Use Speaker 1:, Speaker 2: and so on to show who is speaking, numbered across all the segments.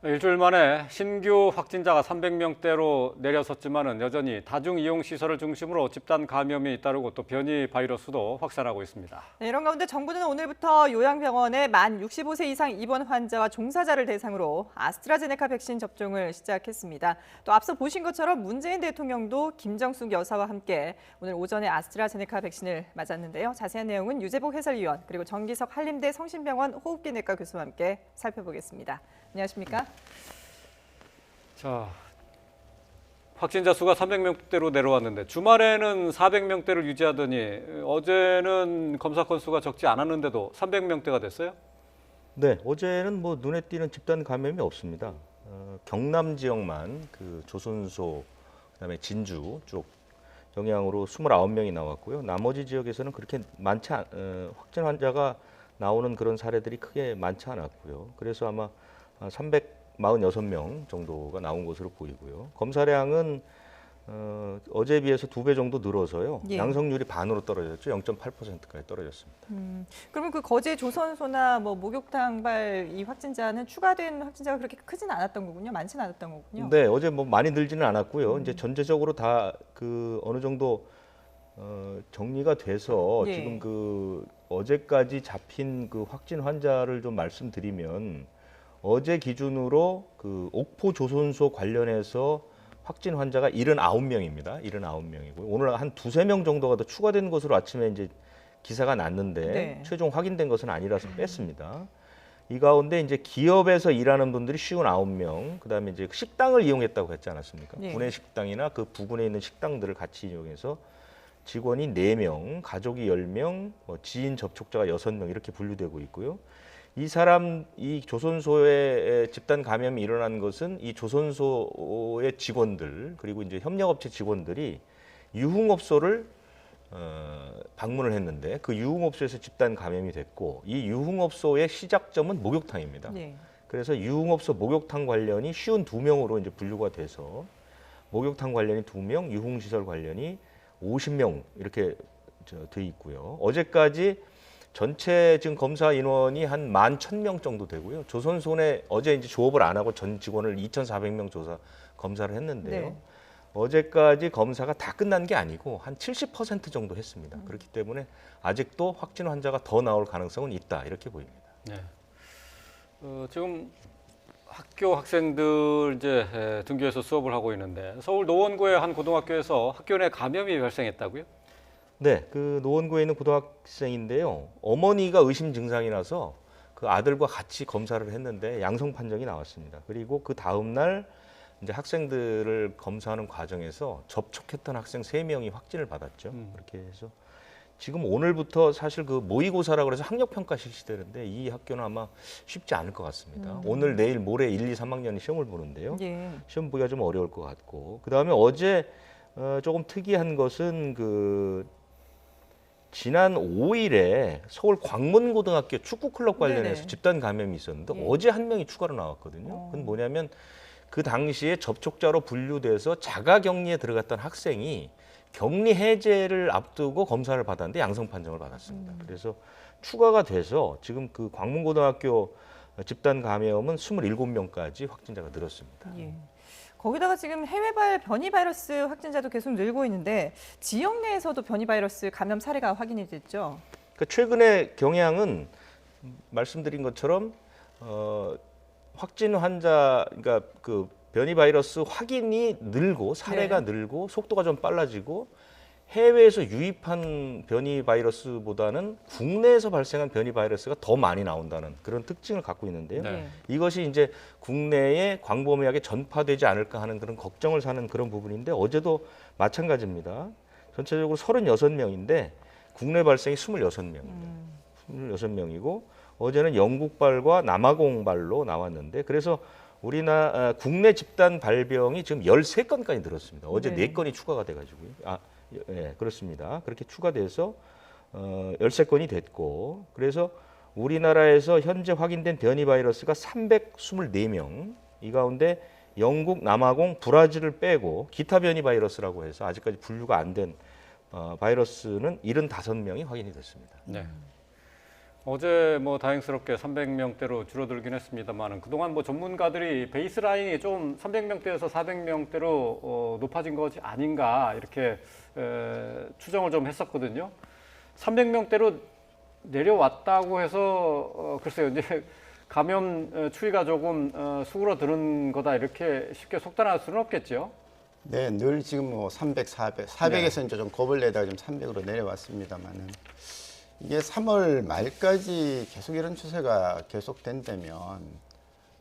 Speaker 1: 일주일 만에 신규 확진자가 300명대로 내려섰지만은 여전히 다중이용시설을 중심으로 집단 감염이 잇따르고 또 변이 바이러스도 확산하고 있습니다.
Speaker 2: 네, 이런 가운데 정부는 오늘부터 요양병원에 만 65세 이상 입원 환자와 종사자를 대상으로 아스트라제네카 백신 접종을 시작했습니다. 또 앞서 보신 것처럼 문재인 대통령도 김정숙 여사와 함께 오늘 오전에 아스트라제네카 백신을 맞았는데요. 자세한 내용은 유재복 해설위원 그리고 정기석 한림대 성심병원 호흡기내과 교수와 함께 살펴보겠습니다. 안녕하십니까?
Speaker 1: 자, 확진자 수가 300명대로 내려왔는데 주말에는 400명대를 유지하더니 어제는 검사 건수가 적지 않았는데도 300명대가 됐어요?
Speaker 3: 네, 어제는 뭐 눈에 띄는 집단 감염이 없습니다. 경남 지역만 그 조선소, 그다음에 진주 쪽 영향으로 29명이 나왔고요. 나머지 지역에서는 그렇게 확진 환자가 나오는 그런 사례들이 크게 많지 않았고요. 그래서 아마 346명 정도가 나온 것으로 보이고요. 검사량은 어제에 비해서 2배 정도 늘어서요.
Speaker 2: 예.
Speaker 3: 양성률이 반으로 떨어졌죠. 0.8%까지 떨어졌습니다.
Speaker 2: 그러면 그 거제 조선소나 뭐 목욕탕발 이 확진자는 추가된 확진자가 그렇게 크진 않았던 거군요. 많지는 않았던 거군요.
Speaker 3: 네, 어제 뭐 많이 늘지는 않았고요. 이제 전체적으로 다 그 어느 정도 정리가 돼서
Speaker 2: 예.
Speaker 3: 지금 그 어제까지 잡힌 그 확진 환자를 좀 말씀드리면 어제 기준으로 그 옥포 조선소 관련해서 확진 환자가 79명입니다. 79명이고 오늘 한 2~3명 정도가 더 추가된 것으로 아침에 이제 기사가 났는데
Speaker 2: 네.
Speaker 3: 최종 확인된 것은 아니라서 뺐습니다. 이 가운데 이제 기업에서 일하는 분들이 59명, 그다음에 이제 식당을 이용했다고 했지 않았습니까?
Speaker 2: 네.
Speaker 3: 구내 식당이나 그 부근에 있는 식당들을 같이 이용해서 직원이 4명, 가족이 10명, 지인 접촉자가 6명 이렇게 분류되고 있고요. 이 조선소에 집단 감염이 일어난 것은 이 조선소의 직원들 그리고 이제 협력업체 직원들이 유흥업소를 방문을 했는데 그 유흥업소에서 집단 감염이 됐고 이 유흥업소의 시작점은 목욕탕입니다.
Speaker 2: 네. 그래서
Speaker 3: 그래서 유흥업소 목욕탕 관련이 52명으로 이제 분류가 돼서 목욕탕 관련이 2명, 유흥시설 관련이 50명 이렇게 돼 있고요. 어제까지 전체 지금 검사 인원이 한 11,000명 정도 되고요. 조선소에 어제 이제 조업을 안 하고 전 직원을 2,400명 검사를 했는데요.
Speaker 2: 네.
Speaker 3: 어제까지 검사가 다 끝난 게 아니고 한 70% 정도 했습니다. 그렇기 때문에 아직도 확진 환자가 더 나올 가능성은 있다 이렇게 보입니다.
Speaker 1: 네. 지금 학교 학생들 이제 등교해서 수업을 하고 있는데 서울 노원구의 한 고등학교에서 학교 내 감염이 발생했다고요?
Speaker 3: 네, 그 노원구에 있는 고등학생인데요. 어머니가 의심 증상이 나서 그 아들과 같이 검사를 했는데 양성 판정이 나왔습니다. 그리고 그 다음 날 이제 학생들을 검사하는 과정에서 접촉했던 학생 3명이 확진을 받았죠. 그렇게 해서 지금 오늘부터 사실 그 모의고사라고 해서 학력평가 실시되는데 이 학교는 아마 쉽지 않을 것 같습니다. 오늘, 내일, 모레 1, 2, 3학년이 시험을 보는데요.
Speaker 2: 예.
Speaker 3: 시험 보기가 좀 어려울 것 같고 그다음에 어제 조금 특이한 것은 그 지난 5일에 서울 광문고등학교 축구클럽 관련해서
Speaker 2: 네네.
Speaker 3: 집단 감염이 있었는데
Speaker 2: 예.
Speaker 3: 어제 한 명이 추가로 나왔거든요. 그건 뭐냐면 그 당시에 접촉자로 분류돼서 자가격리에 들어갔던 학생이 격리 해제를 앞두고 검사를 받았는데 양성 판정을 받았습니다. 그래서 추가가 돼서 지금 그 광문고등학교 집단 감염은 27명까지 확진자가 늘었습니다.
Speaker 2: 예. 거기다가 지금 해외발 변이 바이러스 확진자도 계속 늘고 있는데 지역 내에서도 변이 바이러스 감염 사례가 확인이 됐죠.
Speaker 3: 그러니까 최근의 경향은 말씀드린 것처럼 확진 환자, 그러니까 그 변이 바이러스 확인이 늘고 사례가 늘고 속도가 좀 빨라지고 해외에서 유입한 변이 바이러스보다는 국내에서 발생한 변이 바이러스가 더 많이 나온다는 그런 특징을 갖고 있는데요.
Speaker 1: 네.
Speaker 3: 이것이 이제 국내에 광범위하게 전파되지 않을까 하는 그런 걱정을 사는 그런 부분인데 어제도 마찬가지입니다. 전체적으로 36명인데 국내 발생이 26명입니다. 26명이고 어제는 영국발과 남아공발로 나왔는데 그래서 우리나라 국내 집단 발병이 지금 13건까지 늘었습니다. 어제
Speaker 2: 네.
Speaker 3: 4건이 추가가 돼가지고요. 네, 그렇습니다. 그렇게 추가돼서 13건이 됐고 그래서 우리나라에서 현재 확인된 변이 바이러스가 324명 이 가운데 영국, 남아공, 브라질을 빼고 기타 변이 바이러스라고 해서 아직까지 분류가 안 된 바이러스는 75명이 확인이 됐습니다.
Speaker 1: 네. 어제 뭐 다행스럽게 300명대로 줄어들긴 했습니다만 그동안 뭐 전문가들이 베이스라인이 좀 300명대에서 400명대로 높아진 것이 아닌가 이렇게 추정을 좀 했었거든요. 300명대로 내려왔다고 해서 글쎄요 이제 감염 추이가 조금 수그러드는 거다 이렇게 쉽게 속단할 수는 없겠죠.
Speaker 4: 네, 늘 지금 뭐 300, 400, 400에서 이제 좀 겁을 내다가 지금 300으로 내려왔습니다만은 이게 3월 말까지 계속 이런 추세가 계속된다면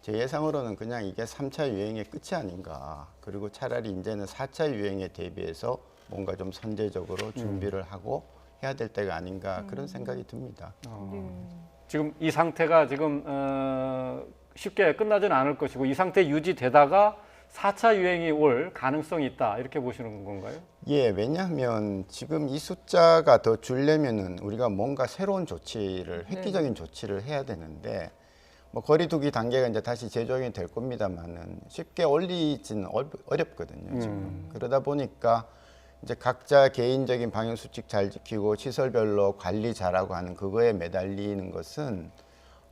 Speaker 4: 제 예상으로는 그냥 이게 3차 유행의 끝이 아닌가. 그리고 차라리 이제는 4차 유행에 대비해서 뭔가 좀 선제적으로 준비를 하고 해야 될 때가 아닌가 그런 생각이 듭니다.
Speaker 1: 지금 이 상태가 지금 쉽게 끝나지는 않을 것이고 이 상태 유지되다가 4차 유행이 올 가능성이 있다 이렇게 보시는 건가요?
Speaker 4: 예, 왜냐하면 지금 이 숫자가 더 줄려면은 우리가 뭔가 새로운 조치를 획기적인 조치를 해야 되는데 뭐 거리두기 단계가 이제 다시 재조정이 될 겁니다만은 쉽게 올리지는 어렵거든요. 지금 그러다 보니까 이제 각자 개인적인 방역 수칙 잘 지키고 시설별로 관리 잘하고 하는 그거에 매달리는 것은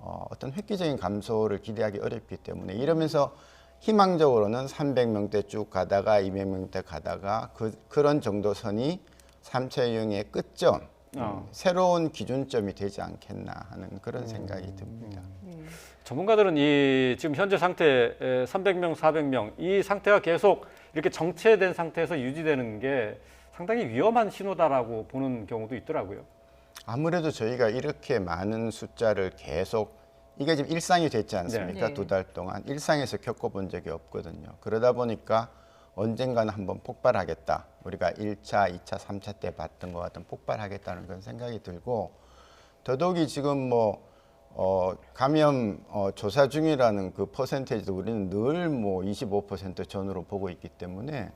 Speaker 4: 어떤 획기적인 감소를 기대하기 어렵기 때문에 이러면서 희망적으로는 300명대 쭉 가다가 200명대 가다가 그런 정도 선이 3차 유행의 끝점, 새로운 기준점이 되지 않겠나 하는 그런 생각이 듭니다.
Speaker 1: 전문가들은 이 지금 현재 상태 300명, 400명 이 상태가 계속 이렇게 정체된 상태에서 유지되는 게 상당히 위험한 신호다라고 보는 경우도 있더라고요.
Speaker 4: 아무래도 저희가 이렇게 많은 숫자를 계속 이게 지금 일상이 됐지 않습니까?
Speaker 2: 네.
Speaker 4: 2달 동안 일상에서 겪어본 적이 없거든요. 그러다 보니까 언젠가는 한번 폭발하겠다. 우리가 1차, 2차, 3차 때 봤던 것 같은 폭발하겠다는 그런 생각이 들고 더더욱이 지금 뭐 감염 조사 중이라는 그 퍼센테이지도 우리는 늘 뭐 25% 전후로 보고 있기 때문에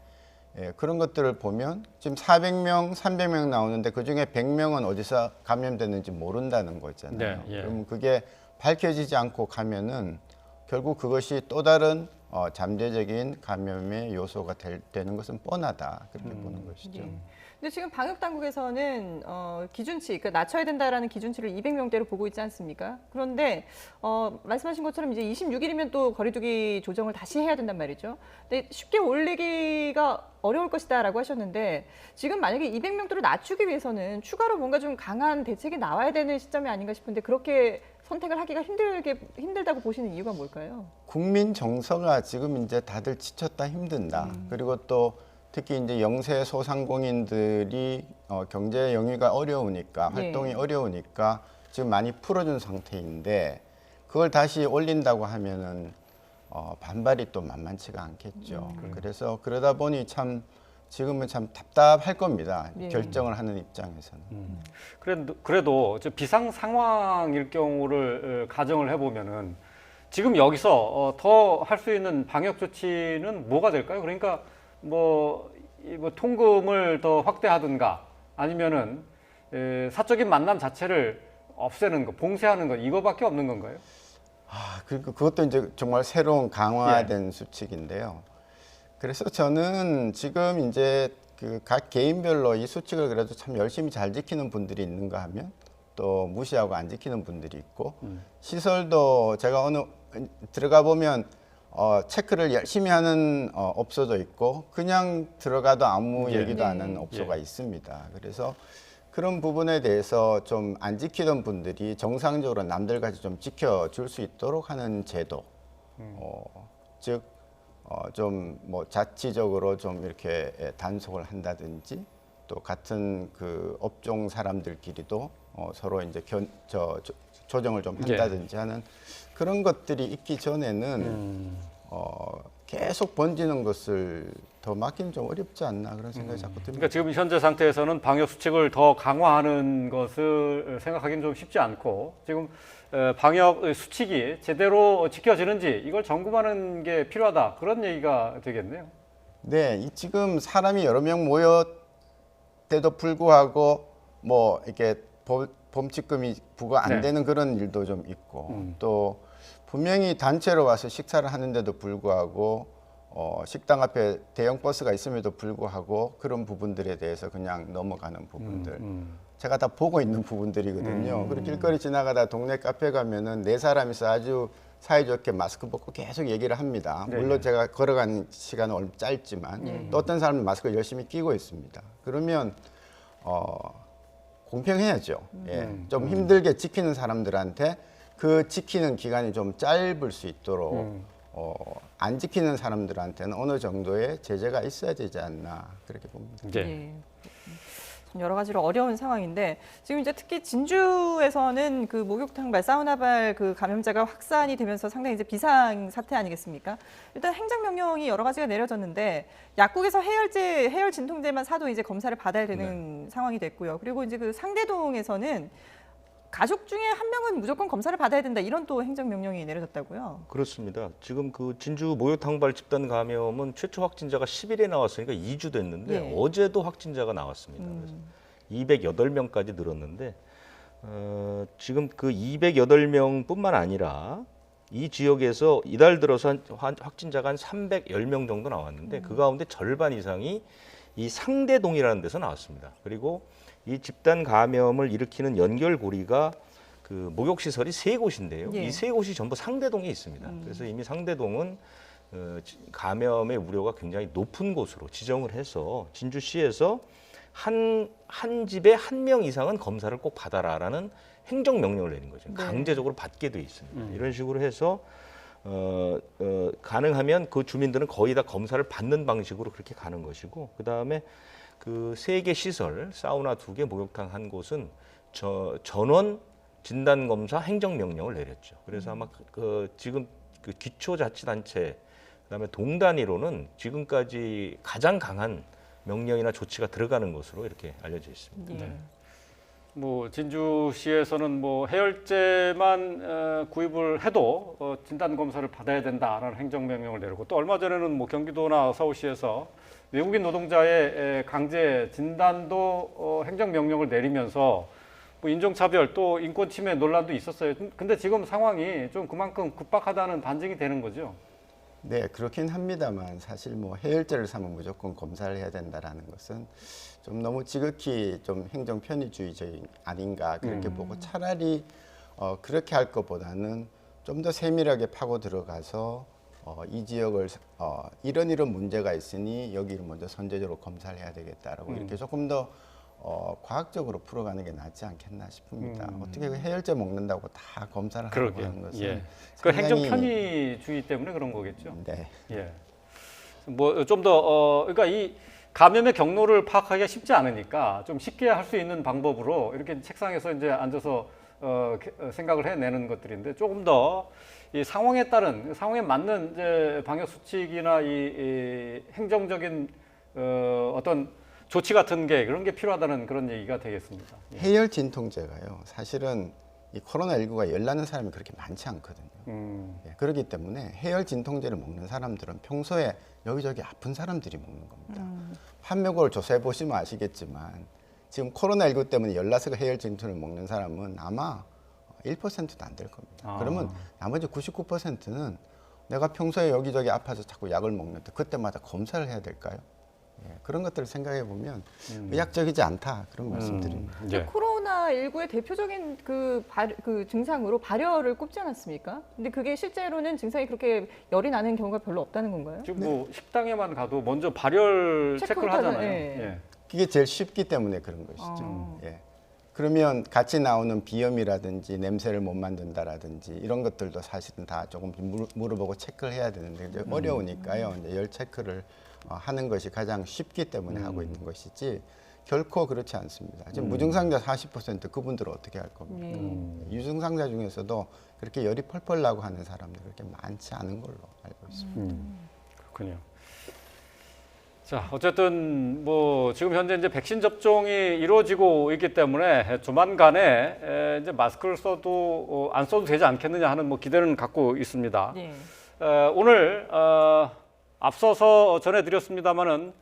Speaker 4: 예, 그런 것들을 보면 지금 400명, 300명 나오는데 그중에 100명은 어디서 감염됐는지 모른다는 거잖아요.
Speaker 1: 네, 예.
Speaker 4: 그럼 그게 밝혀지지 않고 가면은 결국 그것이 또 다른 잠재적인 감염의 요소가 되는 것은 뻔하다 그렇게 보는 것이죠.
Speaker 2: 네. 근데 지금 방역 당국에서는 기준치, 그러니까 낮춰야 된다라는 기준치를 200명대로 보고 있지 않습니까? 그런데 말씀하신 것처럼 이제 26일이면 또 거리두기 조정을 다시 해야 된단 말이죠. 근데 쉽게 올리기가 어려울 것이다라고 하셨는데 지금 만약에 200명대로 낮추기 위해서는 추가로 뭔가 좀 강한 대책이 나와야 되는 시점이 아닌가 싶은데 그렇게 선택을 하기가 힘들다고 보시는 이유가 뭘까요?
Speaker 4: 국민 정서가 지금 이제 다들 지쳤다 힘든다. 그리고 또 특히 이제 영세 소상공인들이 경제 영위가 어려우니까 활동이 어려우니까 지금 많이 풀어준 상태인데 그걸 다시 올린다고 하면은 반발이 또 만만치가 않겠죠. 그래서 그러다 보니 참 지금은 참 답답할 겁니다. 결정을 하는 입장에서는.
Speaker 1: 그래도 저 비상 상황일 경우를 가정을 해보면은 지금 여기서 더 할 수 있는 방역 조치는 뭐가 될까요? 그러니까 뭐 통금을 더 확대하든가 아니면은 사적인 만남 자체를 없애는 거, 봉쇄하는 거 이거밖에 없는 건가요?
Speaker 4: 그리고 그것도 이제 정말 새로운 강화된 수칙인데요. 그래서 저는 지금 이제 그 각 개인별로 이 수칙을 그래도 참 열심히 잘 지키는 분들이 있는가 하면 또 무시하고 안 지키는 분들이 있고 시설도 제가 들어가 보면 체크를 열심히 하는 업소도 있고 그냥 들어가도 아무 얘기도 안 하는 업소가 있습니다. 그래서 그런 부분에 대해서 좀 안 지키던 분들이 정상적으로 남들같이 좀 지켜줄 수 있도록 하는 제도, 즉 좀 뭐 자치적으로 좀 이렇게 단속을 한다든지 또 같은 그 업종 사람들끼리도 서로 이제 조정을 좀 한다든지 하는 그런 것들이 있기 전에는 계속 번지는 것을 더 막기는 좀 어렵지 않나 그런 생각이 자꾸 듭니다.
Speaker 1: 그러니까 지금 현재 상태에서는 방역 수칙을 더 강화하는 것을 생각하기는 좀 쉽지 않고 지금 방역 수칙이 제대로 지켜지는지 이걸 점검하는 게 필요하다 그런 얘기가 되겠네요.
Speaker 4: 네, 지금 사람이 여러 명 모였대도 불구하고 뭐 이렇게 범칙금이 부과 안 되는 그런 일도 좀 있고 또 분명히 단체로 와서 식사를 하는데도 불구하고 식당 앞에 대형 버스가 있음에도 불구하고 그런 부분들에 대해서 그냥 넘어가는 부분들. 제가 다 보고 있는 부분들이거든요. 그리고 길거리 지나가다 동네 카페 가면은 네 사람이서 아주 사이좋게 마스크 벗고 계속 얘기를 합니다.
Speaker 1: 네.
Speaker 4: 물론 제가 걸어가는 시간은 얼마 짧지만 또 어떤 사람은 마스크를 열심히 끼고 있습니다. 그러면 공평해야죠. 예. 좀 힘들게 지키는 사람들한테 그 지키는 기간이 좀 짧을 수 있도록 안 지키는 사람들한테는 어느 정도의 제재가 있어야 되지 않나 그렇게 봅니다.
Speaker 1: 이제
Speaker 2: 예. 좀 여러 가지로 어려운 상황인데 지금 이제 특히 진주에서는 그 목욕탕발, 사우나발 그 감염자가 확산이 되면서 상당히 이제 비상 사태 아니겠습니까? 일단 행정명령이 여러 가지가 내려졌는데 약국에서 해열 진통제만 사도 이제 검사를 받아야 되는 상황이 됐고요. 그리고 이제 그 상대동에서는 가족 중에 한 명은 무조건 검사를 받아야 된다 이런 또 행정명령이 내려졌다고요.
Speaker 3: 그렇습니다. 지금 그 진주 목욕탕발 집단 감염은 최초 확진자가 10일에 나왔으니까 2주 됐는데
Speaker 2: 예.
Speaker 3: 어제도 확진자가 나왔습니다. 그래서 208명까지 늘었는데 지금 그 208명뿐만 아니라 이 지역에서 이달 들어서 확진자가 한 310명 정도 나왔는데 그 가운데 절반 이상이 이 상대동이라는 데서 나왔습니다. 그리고 이 집단 감염을 일으키는 연결고리가 그 목욕시설이 3곳인데요.
Speaker 2: 예.
Speaker 3: 이 3곳이 전부 상대동에 있습니다. 그래서 이미 상대동은 감염의 우려가 굉장히 높은 곳으로 지정을 해서 진주시에서 한 집에 1명 이상은 검사를 꼭 받아라라는 행정명령을 내린 거죠.
Speaker 2: 네.
Speaker 3: 강제적으로 받게 돼 있습니다. 이런 식으로 해서 가능하면 그 주민들은 거의 다 검사를 받는 방식으로 그렇게 가는 것이고 그다음에 그 3개 시설, 사우나 2개, 목욕탕 1곳은 전원 진단검사 행정명령을 내렸죠. 그래서 아마 지금 그 기초자치단체, 그다음에 동 단위로는 지금까지 가장 강한 명령이나 조치가 들어가는 것으로 이렇게 알려져 있습니다.
Speaker 2: 예.
Speaker 1: 네. 뭐 진주시에서는 뭐 해열제만 구입을 해도 진단 검사를 받아야 된다라는 행정명령을 내리고 또 얼마 전에는 뭐 경기도나 서울시에서 외국인 노동자의 강제 진단도 행정명령을 내리면서 뭐 인종차별 또 인권침해 논란도 있었어요. 근데 지금 상황이 좀 그만큼 급박하다는 반증이 되는 거죠.
Speaker 4: 네, 그렇긴 합니다만 사실 뭐 해열제를 사면 무조건 검사를 해야 된다라는 것은 좀 너무 지극히 좀 행정 편의주의적인 아닌가 그렇게 보고 차라리 그렇게 할 것보다는 좀 더 세밀하게 파고 들어가서 이 지역을 이런 문제가 있으니 여기를 먼저 선제적으로 검사를 해야 되겠다라고 이렇게 조금 더 과학적으로 풀어가는 게 낫지 않겠나 싶습니다. 어떻게 그 해열제 먹는다고 다 검사를 하고
Speaker 1: 그러게요.
Speaker 4: 하는 것은
Speaker 1: 예. 그 행정
Speaker 4: 상당히-
Speaker 1: 편의주의 때문에 그런 거겠죠.
Speaker 4: 네.
Speaker 1: 예. 뭐 좀 더 그러니까 이 감염의 경로를 파악하기가 쉽지 않으니까 좀 쉽게 할 수 있는 방법으로 이렇게 책상에서 이제 앉아서 생각을 해내는 것들인데 조금 더 이 상황에 따른 상황에 맞는 이제 방역 수칙이나 이 행정적인 어떤 조치 같은 게 그런 게 필요하다는 그런 얘기가 되겠습니다. 예.
Speaker 4: 해열 진통제가요. 사실은 이 코로나19가 열나는 사람이 그렇게 많지 않거든요. 예, 그렇기 때문에 해열 진통제를 먹는 사람들은 평소에 여기저기 아픈 사람들이 먹는 겁니다. 판매고를 조사해 보시면 아시겠지만 지금 코로나19 때문에 열나서 해열 진통제를 먹는 사람은 아마 1%도 안 될 겁니다. 그러면 나머지 99%는 내가 평소에 여기저기 아파서 자꾸 약을 먹는데 그때마다 검사를 해야 될까요? 예, 그런 것들을 생각해 보면 의학적이지 않다 그런 말씀드립니다.
Speaker 1: 예.
Speaker 2: 코로나19의 대표적인 그 증상으로 발열을 꼽지 않았습니까? 근데 그게 실제로는 증상이 그렇게 열이 나는 경우가 별로 없다는 건가요?
Speaker 1: 지금 뭐 식당에만 가도 먼저 발열 체크를
Speaker 2: 체크부터,
Speaker 1: 하잖아요.
Speaker 2: 예.
Speaker 1: 예.
Speaker 4: 그게 제일 쉽기 때문에 그런 것이죠. 예. 그러면 같이 나오는 비염이라든지 냄새를 못 만든다라든지 이런 것들도 사실은 다 조금 물어보고 체크를 해야 되는데 이제 어려우니까요. 이제 열 체크를 하는 것이 가장 쉽기 때문에 하고 있는 것이지 결코 그렇지 않습니다. 지금 무증상자 40% 그분들은 어떻게 할 겁니까? 유증상자 중에서도 그렇게 열이 펄펄 나고 하는 사람들 그렇게 많지 않은 걸로 알고 있습니다.
Speaker 1: 그렇군요. 자, 어쨌든 뭐 지금 현재 이제 백신 접종이 이루어지고 있기 때문에 조만간에 이제 마스크를 써도 안 써도 되지 않겠느냐 하는 뭐 기대는 갖고 있습니다.
Speaker 2: 예.
Speaker 1: 오늘 앞서서 전해드렸습니다마는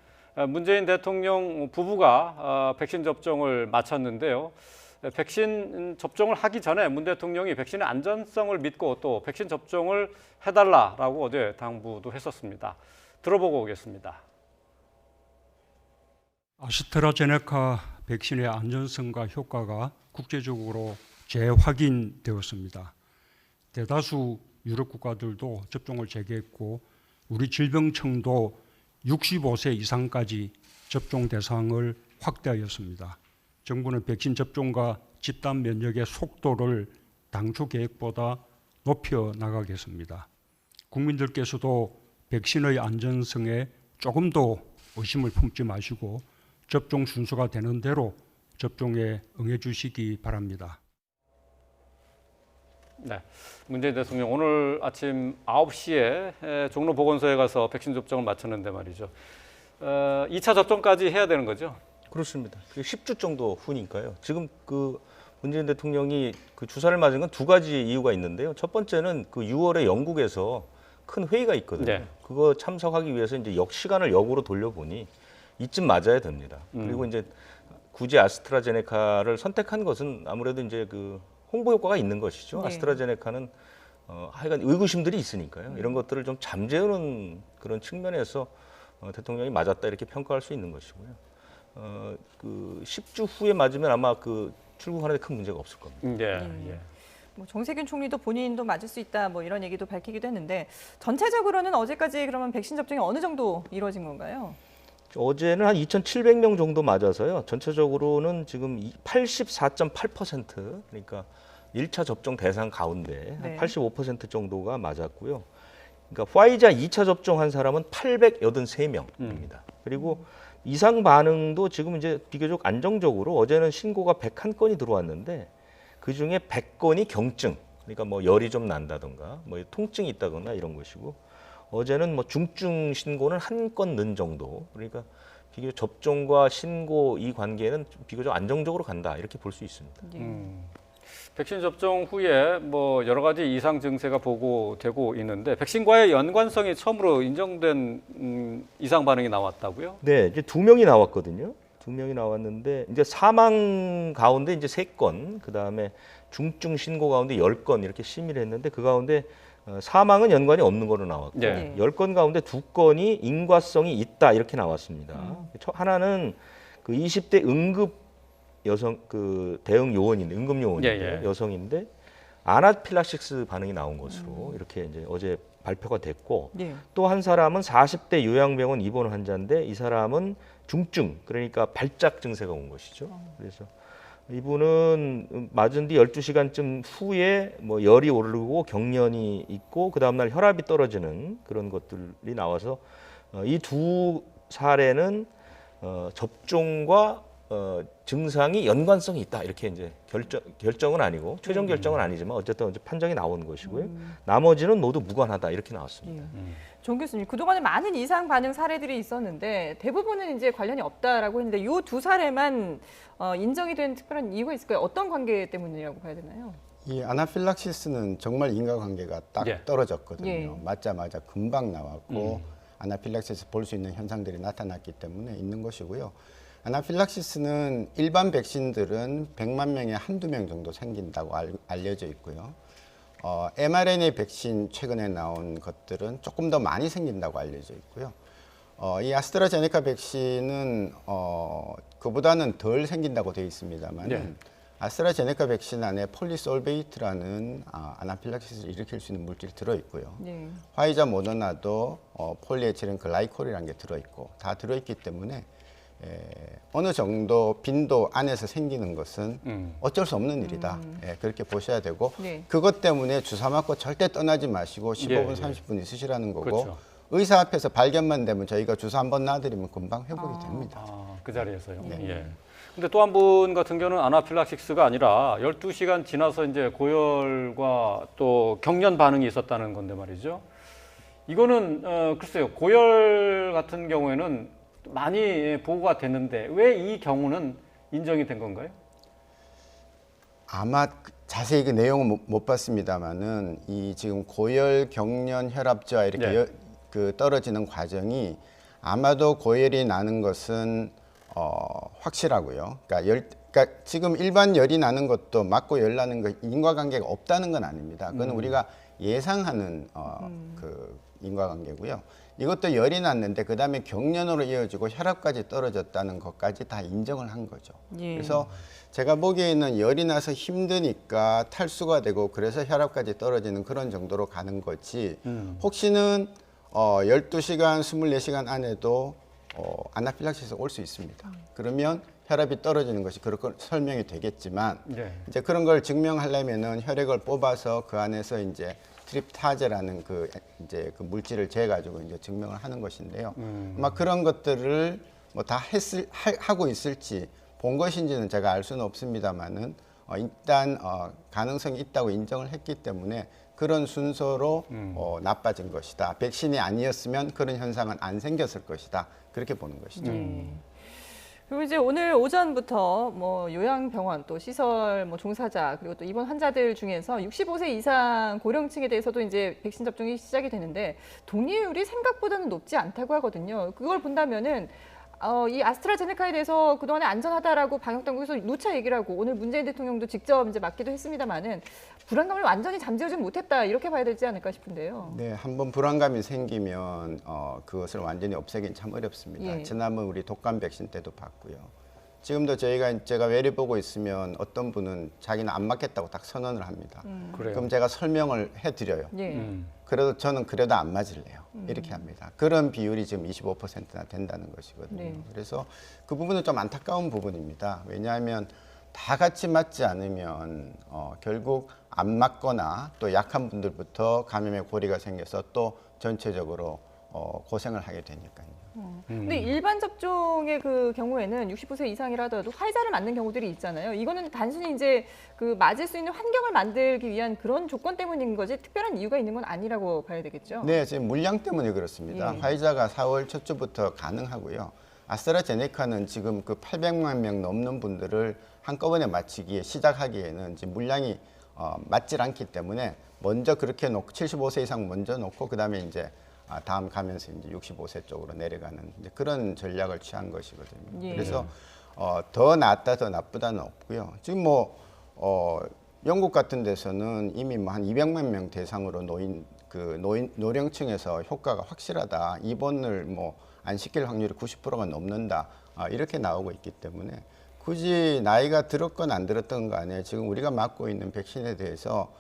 Speaker 1: 문재인 대통령 부부가 백신 접종을 마쳤는데요. 백신 접종을 하기 전에 문 대통령이 백신의 안전성을 믿고 또 백신 접종을 해달라라고 어제 당부도 했었습니다. 들어보고 오겠습니다.
Speaker 5: 아스트라제네카 백신의 안전성과 효과가 국제적으로 재확인되었습니다. 대다수 유럽 국가들도 접종을 재개했고 우리 질병청도 65세 이상까지 접종 대상을 확대하였습니다. 정부는 백신 접종과 집단 면역의 속도를 당초 계획보다 높여 나가겠습니다. 국민들께서도 백신의 안전성에 조금 더 의심을 품지 마시고 접종 순서가 되는 대로 접종에 응해 주시기 바랍니다.
Speaker 1: 네, 문재인 대통령 오늘 아침 9시에 종로 보건소에 가서 백신 접종을 마쳤는데 말이죠. 2차 접종까지 해야 되는 거죠?
Speaker 3: 그렇습니다. 10주 정도 후니까요. 지금 그 문재인 대통령이 그 주사를 맞은 건 두 가지 이유가 있는데요. 첫 번째는 그 6월에 영국에서 큰 회의가 있거든요.
Speaker 1: 네.
Speaker 3: 그거 참석하기 위해서 이제 시간을 역으로 돌려보니 이쯤 맞아야 됩니다. 그리고 이제 굳이 아스트라제네카를 선택한 것은 아무래도 이제 그 홍보 효과가 있는 것이죠.
Speaker 2: 네.
Speaker 3: 아스트라제네카는 하여간 의구심들이 있으니까요. 이런 것들을 좀 잠재우는 그런 측면에서 대통령이 맞았다 이렇게 평가할 수 있는 것이고요. 그 10주 후에 맞으면 아마 그 출국하는데 큰 문제가 없을 겁니다.
Speaker 1: 예.
Speaker 2: 뭐 정세균 총리도 본인도 맞을 수 있다 뭐 이런 얘기도 밝히기도 했는데 전체적으로는 어제까지 그러면 백신 접종이 어느 정도 이루어진 건가요?
Speaker 3: 어제는 한 2,700명 정도 맞아서요. 전체적으로는 지금 84.8% 그러니까 1차 접종 대상 가운데
Speaker 2: 네.
Speaker 3: 한 85% 정도가 맞았고요. 그러니까 화이자 2차 접종한 사람은 883명입니다. 그리고 이상 반응도 지금 이제 비교적 안정적으로 어제는 신고가 101건이 들어왔는데 그중에 100건이 경증, 그러니까 뭐 열이 좀 난다든가 뭐 통증이 있다거나 이런 것이고 어제는 뭐 중증 신고는 한 건 는 정도, 그러니까 비교적 접종과 신고 이 관계는 비교적 안정적으로 간다 이렇게 볼 수 있습니다.
Speaker 1: 백신 접종 후에 뭐 여러 가지 이상 증세가 보고되고 있는데 백신과의 연관성이 처음으로 인정된 이상 반응이 나왔다고요?
Speaker 3: 네, 이제 2명이 나왔거든요. 2명이 나왔는데 이제 사망 가운데 이제 3건, 그 다음에 중증 신고 가운데 10건 이렇게 심의를 했는데 그 가운데 사망은 연관이 없는 거로 나왔고
Speaker 1: 네.
Speaker 3: 10건 가운데 2건이 인과성이 있다 이렇게 나왔습니다. 하나는 그 20대 응급 여성 그 대응 요원인데 응급 요원인데
Speaker 1: 예.
Speaker 3: 여성인데 아나필락시스 반응이 나온 것으로 이렇게 이제 어제 발표가 됐고
Speaker 2: 네.
Speaker 3: 또 한 사람은 40대 요양병원 입원 환자인데 이 사람은 중증, 그러니까 발작 증세가 온 것이죠. 그래서 이분은 맞은 뒤 12시간쯤 후에 뭐 열이 오르고 경련이 있고 그 다음날 혈압이 떨어지는 그런 것들이 나와서 이 두 사례는 접종과 증상이 연관성이 있다 이렇게 이제 결정은 아니고 최종 결정은 아니지만 어쨌든 이제 판정이 나온 것이고요. 나머지는 모두 무관하다 이렇게 나왔습니다.
Speaker 2: 정 교수님, 그동안에 많은 이상 반응 사례들이 있었는데 대부분은 이제 관련이 없다라고 했는데 이 두 사례만 인정이 된 특별한 이유가 있을까요? 어떤 관계 때문이라고 봐야 되나요?
Speaker 4: 이 아나필락시스는 정말 인과관계가 딱
Speaker 1: 예.
Speaker 4: 떨어졌거든요.
Speaker 2: 예.
Speaker 4: 맞자마자 금방 나왔고 아나필락시스 볼 수 있는 현상들이 나타났기 때문에 있는 것이고요. 아나필락시스는 일반 백신들은 100만 명에 한두 명 정도 생긴다고 알려져 있고요. mRNA 백신 최근에 나온 것들은 조금 더 많이 생긴다고 알려져 있고요. 이 아스트라제네카 백신은 그보다는 덜 생긴다고 되어 있습니다만
Speaker 1: 네.
Speaker 4: 아스트라제네카 백신 안에 폴리솔베이트라는 아나필락시스를 일으킬 수 있는 물질이 들어있고요.
Speaker 2: 네.
Speaker 4: 화이자 모더나도 폴리에틸렌 글라이콜이라는 게 들어있고 다 들어있기 때문에 어느 정도 빈도 안에서 생기는 것은 어쩔 수 없는 일이다. 그렇게 보셔야 되고
Speaker 2: 네.
Speaker 4: 그것 때문에 주사 맞고 절대 떠나지 마시고 15분,
Speaker 1: 예.
Speaker 4: 30분 있으시라는 거고
Speaker 1: 그렇죠.
Speaker 4: 의사 앞에서 발견만 되면 저희가 주사 한번 놔드리면 금방 회복이 됩니다.
Speaker 1: 그 자리에서요. 예. 근데 또 한 분 같은 경우는 아나필락시스가 아니라 12시간 지나서 이제 고열과 또 경련 반응이 있었다는 건데 말이죠. 이거는 글쎄요. 고열 같은 경우에는 많이 보고가 됐는데 왜 이 경우는 인정이 된 건가요?
Speaker 4: 아마 자세히 그 내용은 못 봤습니다만은 이 지금 고열, 경련, 혈압저하 이렇게
Speaker 1: 네.
Speaker 4: 그 떨어지는 과정이 아마도 고열이 나는 것은 확실하고요. 그러니까 그러니까 지금 일반 열이 나는 것도 맞고 열 나는 거 인과관계가 없다는 건 아닙니다. 그건 우리가 예상하는 그 인과관계고요. 이것도 열이 났는데 그 다음에 경련으로 이어지고 혈압까지 떨어졌다는 것까지 다 인정을 한 거죠.
Speaker 2: 예.
Speaker 4: 그래서 제가 보기에는 열이 나서 힘드니까 탈수가 되고 그래서 혈압까지 떨어지는 그런 정도로 가는 거지. 혹시는 12시간, 24시간 안에도 아나필락시스가 올 수 있습니다. 그러면 혈압이 떨어지는 것이 그렇게 설명이 되겠지만
Speaker 1: 네.
Speaker 4: 이제 그런 걸 증명하려면은 혈액을 뽑아서 그 안에서 이제 트립타제라는 그 이제 그 물질을 재 가지고 이제 증명을 하는 것인데요. 아마 그런 것들을 뭐 다 하고 있을지 본 것인지는 제가 알 수는 없습니다만은 일단 가능성이 있다고 인정을 했기 때문에 그런 순서로 나빠진 것이다. 백신이 아니었으면 그런 현상은 안 생겼을 것이다. 그렇게 보는 것이죠.
Speaker 2: 그리고 이제 오늘 오전부터 뭐 요양병원 또 시설 뭐 종사자 그리고 또 입원 환자들 중에서 65세 이상 고령층에 대해서도 이제 백신 접종이 시작이 되는데 동의율이 생각보다는 높지 않다고 하거든요. 그걸 본다면은 이 아스트라제네카에 대해서 그동안에 안전하다라고 방역당국에서 누차 얘기를 하고 오늘 문재인 대통령도 직접 이제 맞기도 했습니다만은 불안감을 완전히 잠재우지 못했다 이렇게 봐야 되지 않을까 싶은데요.
Speaker 4: 네, 한번 불안감이 생기면 그것을 완전히 없애긴 참 어렵습니다.
Speaker 2: 예.
Speaker 4: 지난번 우리 독감 백신 때도 봤고요. 지금도 제가 외래 보고 있으면 어떤 분은 자기는 안 맞겠다고 딱 선언을 합니다.
Speaker 1: 그래요.
Speaker 4: 그럼 제가 설명을 해드려요.
Speaker 2: 예.
Speaker 4: 그래도 저는 그래도 안 맞을래요. 이렇게 합니다. 그런 비율이 지금 25%나 된다는 것이거든요.
Speaker 2: 네.
Speaker 4: 그래서 그 부분은 좀 안타까운 부분입니다. 왜냐하면 다 같이 맞지 않으면 결국 안 맞거나 또 약한 분들부터 감염의 고리가 생겨서 또 전체적으로 고생을 하게 되니까요.
Speaker 2: 근데 일반 접종의 그 경우에는 65세 이상이라도 화이자를 맞는 경우들이 있잖아요. 이거는 단순히 이제 그 맞을 수 있는 환경을 만들기 위한 그런 조건 때문인 거지 특별한 이유가 있는 건 아니라고 봐야 되겠죠.
Speaker 4: 네, 지금 물량 때문에 그렇습니다.
Speaker 2: 예.
Speaker 4: 화이자가 4월 첫 주부터 가능하고요. 아스트라제네카는 지금 그 800만 명 넘는 분들을 한꺼번에 맞추기에 시작하기에는 지금 물량이 맞질 않기 때문에 먼저 그렇게 놓고 75세 이상 먼저 놓고 그다음에 이제 다음 가면서 이제 65세 쪽으로 내려가는 이제 그런 전략을 취한 것이거든요.
Speaker 2: 예.
Speaker 4: 그래서 더 낫다 더 나쁘다는 없고요. 지금 뭐 영국 같은 데서는 이미 뭐 한 200만 명 대상으로 노령층에서 효과가 확실하다. 입원을 뭐 안 시킬 확률이 90%가 넘는다. 이렇게 나오고 있기 때문에 굳이 나이가 들었건 안 들었던 간에 지금 우리가 맞고 있는 백신에 대해서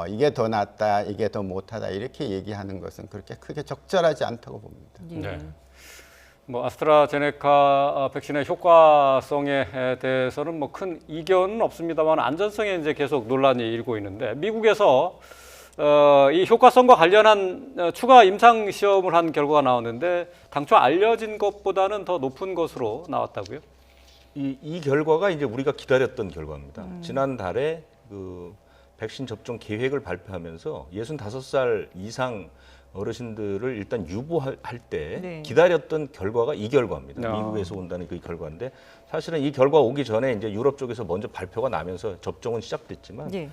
Speaker 4: 이게 더 낫다, 이게 더 못하다 이렇게 얘기하는 것은 그렇게 크게 적절하지 않다고 봅니다.
Speaker 2: 예.
Speaker 1: 네. 뭐 아스트라제네카 백신의 효과성에 대해서는 뭐 큰 이견은 없습니다만 안전성에 이제 계속 논란이 일고 있는데 미국에서 이 효과성과 관련한 추가 임상 시험을 한 결과가 나왔는데 당초 알려진 것보다는 더 높은 것으로 나왔다고요?
Speaker 3: 이 결과가 이제 우리가 기다렸던 결과입니다. 지난달에 그 백신 접종 계획을 발표하면서 65살 이상 어르신들을 일단 유보할 때
Speaker 2: 네.
Speaker 3: 기다렸던 결과가 이 결과입니다.
Speaker 1: 아.
Speaker 3: 미국에서 온다는 그 결과인데 사실은 이 결과 오기 전에 이제 유럽 쪽에서 먼저 발표가 나면서 접종은 시작됐지만
Speaker 2: 예.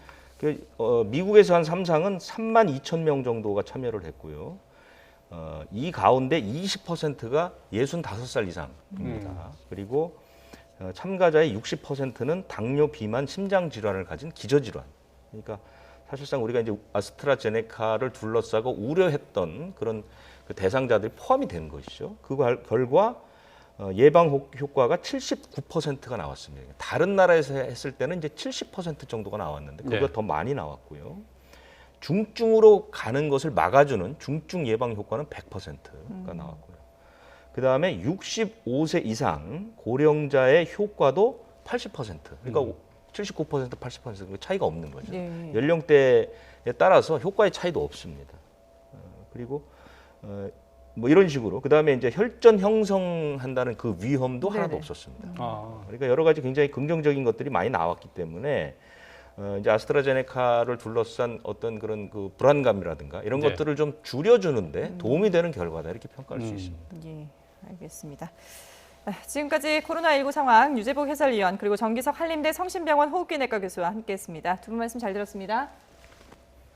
Speaker 3: 미국에서 한 3상은 3만 2천 명 정도가 참여를 했고요. 이 가운데 20%가 65살 이상입니다. 그리고 참가자의 60%는 당뇨, 비만, 심장 질환을 가진 기저질환. 그러니까 사실상 우리가 이제 아스트라제네카를 둘러싸고 우려했던 그런 그 대상자들이 포함이 된 것이죠. 그 결과 예방 효과가 79%가 나왔습니다. 다른 나라에서 했을 때는 이제 70% 정도가 나왔는데 그보다
Speaker 1: 네.
Speaker 3: 더 많이 나왔고요. 중증으로 가는 것을 막아주는 중증 예방 효과는 100%가 나왔고요. 그 다음에 65세 이상 고령자의 효과도 80%. 그러니까 79%, 80% 차이가 없는 거죠.
Speaker 2: 네.
Speaker 3: 연령대에 따라서 효과의 차이도 없습니다. 그리고 뭐 이런 식으로 그 다음에 이제 혈전 형성한다는 그 위험도
Speaker 2: 네네.
Speaker 3: 하나도 없었습니다.
Speaker 1: 아,
Speaker 3: 그러니까 여러 가지 굉장히 긍정적인 것들이 많이 나왔기 때문에 이제 아스트라제네카를 둘러싼 어떤 그런 그 불안감이라든가 이런
Speaker 1: 네.
Speaker 3: 것들을 좀 줄여주는데 도움이 되는 결과다 이렇게 평가할 수 있습니다.
Speaker 2: 예, 알겠습니다. 지금까지 코로나19 상황 유재복 해설위원 그리고 정기석 한림대 성심병원 호흡기내과 교수와 함께했습니다. 두 분 말씀 잘 들었습니다.